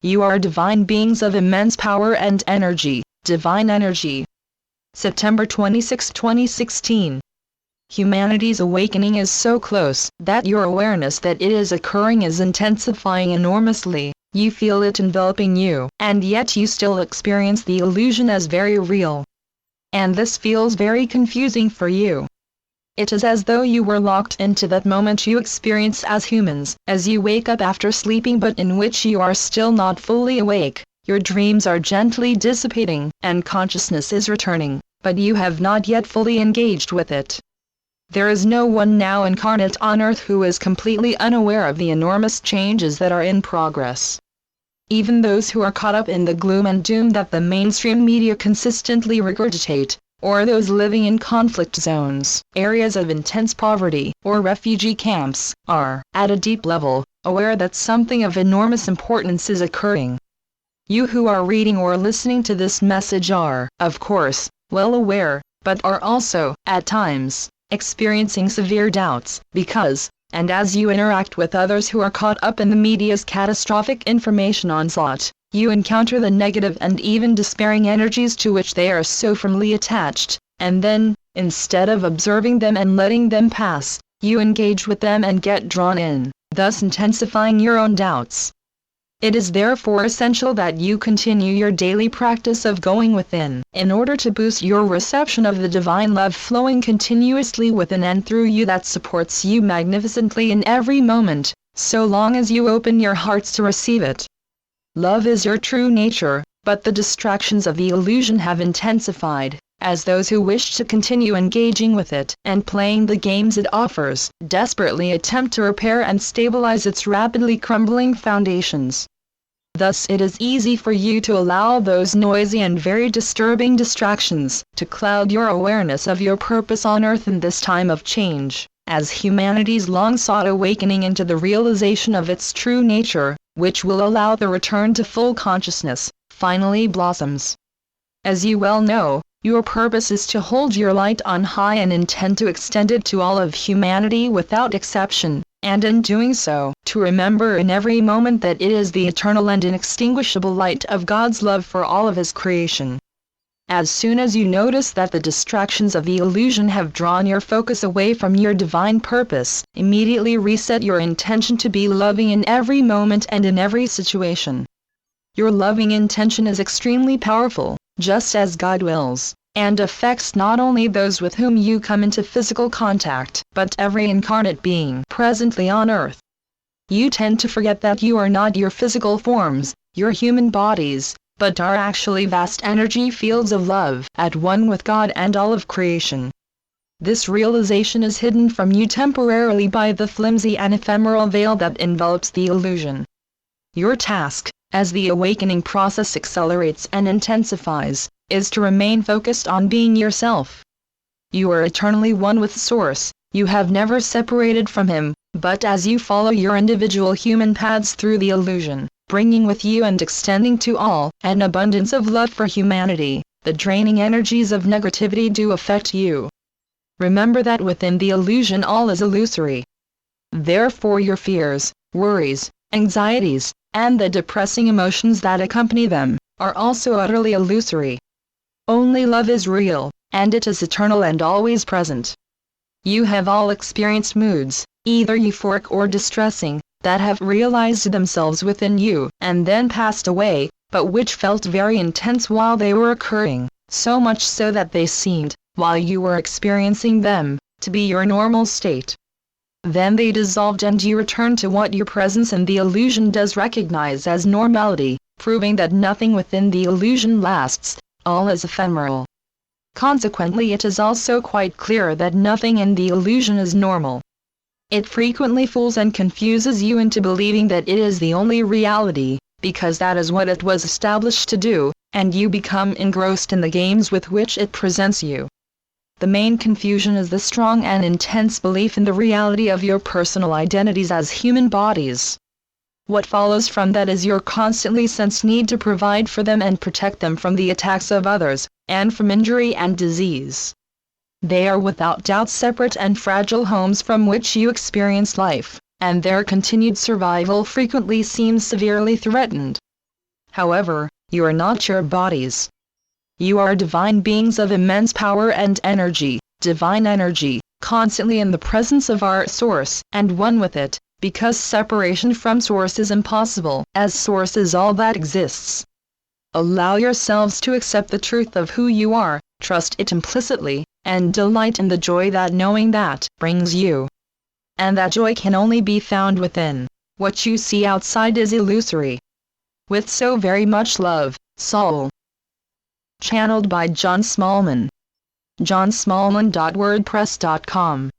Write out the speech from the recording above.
You are divine beings of immense power and energy, divine energy. September 26, 2016. Humanity's awakening is so close that your awareness that it is occurring is intensifying enormously. You feel it enveloping you, and yet you still experience the illusion as very real. And this feels very confusing for you. It is as though you were locked into that moment you experience as humans, as you wake up after sleeping but in which you are still not fully awake. Your dreams are gently dissipating, and consciousness is returning, but you have not yet fully engaged with it. There is no one now incarnate on earth who is completely unaware of the enormous changes that are in progress. Even those who are caught up in the gloom and doom that the mainstream media consistently regurgitate, or those living in conflict zones, areas of intense poverty, or refugee camps, are, at a deep level, aware that something of enormous importance is occurring. You who are reading or listening to this message are, of course, well aware, but are also, at times, experiencing severe doubts, because, and as you interact with others who are caught up in the media's catastrophic information onslaught, you encounter the negative and even despairing energies to which they are so firmly attached, and then, instead of observing them and letting them pass, you engage with them and get drawn in, thus intensifying your own doubts. It is therefore essential that you continue your daily practice of going within, in order to boost your reception of the divine love flowing continuously within and through you that supports you magnificently in every moment, so long as you open your hearts to receive it. Love is your true nature, but the distractions of the illusion have intensified, as those who wish to continue engaging with it and playing the games it offers, desperately attempt to repair and stabilize its rapidly crumbling foundations. Thus it is easy for you to allow those noisy and very disturbing distractions to cloud your awareness of your purpose on earth in this time of change, as humanity's long-sought awakening into the realization of its true nature, which will allow the return to full consciousness, finally blossoms. As you well know, your purpose is to hold your light on high and intend to extend it to all of humanity without exception, and in doing so, to remember in every moment that it is the eternal and inextinguishable light of God's love for all of His creation. As soon as you notice that the distractions of the illusion have drawn your focus away from your divine purpose, immediately reset your intention to be loving in every moment and in every situation. Your loving intention is extremely powerful, just as God wills, and affects not only those with whom you come into physical contact, but every incarnate being presently on earth. You tend to forget that you are not your physical forms, your human bodies, but are actually vast energy fields of love, at one with God and all of creation. This realization is hidden from you temporarily by the flimsy and ephemeral veil that envelops the illusion. Your task, as the awakening process accelerates and intensifies, is to remain focused on being yourself. You are eternally one with Source, you have never separated from Him, but as you follow your individual human paths through the illusion, bringing with you and extending to all an abundance of love for humanity, the draining energies of negativity do affect you. Remember that within the illusion all is illusory. Therefore your fears, worries, anxieties, and the depressing emotions that accompany them, are also utterly illusory. Only love is real, and it is eternal and always present. You have all experienced moods, either euphoric or distressing, that have realized themselves within you, and then passed away, but which felt very intense while they were occurring, so much so that they seemed, while you were experiencing them, to be your normal state. Then they dissolved and you returned to what your presence in the illusion does recognize as normality, proving that nothing within the illusion lasts, all is ephemeral. Consequently, it is also quite clear that nothing in the illusion is normal. It frequently fools and confuses you into believing that it is the only reality, because that is what it was established to do, and you become engrossed in the games with which it presents you. The main confusion is the strong and intense belief in the reality of your personal identities as human bodies. What follows from that is your constantly sensed need to provide for them and protect them from the attacks of others, and from injury and disease. They are without doubt separate and fragile homes from which you experience life, and their continued survival frequently seems severely threatened. However, you are not your bodies. You are divine beings of immense power and energy, divine energy, constantly in the presence of our source, and one with it, because separation from source is impossible, as source is all that exists. Allow yourselves to accept the truth of who you are, trust it implicitly, and delight in the joy that knowing that brings you. And that joy can only be found within. What you see outside is illusory. With so very much love, Saul. Channeled by John Smallman. johnsmallman.wordpress.com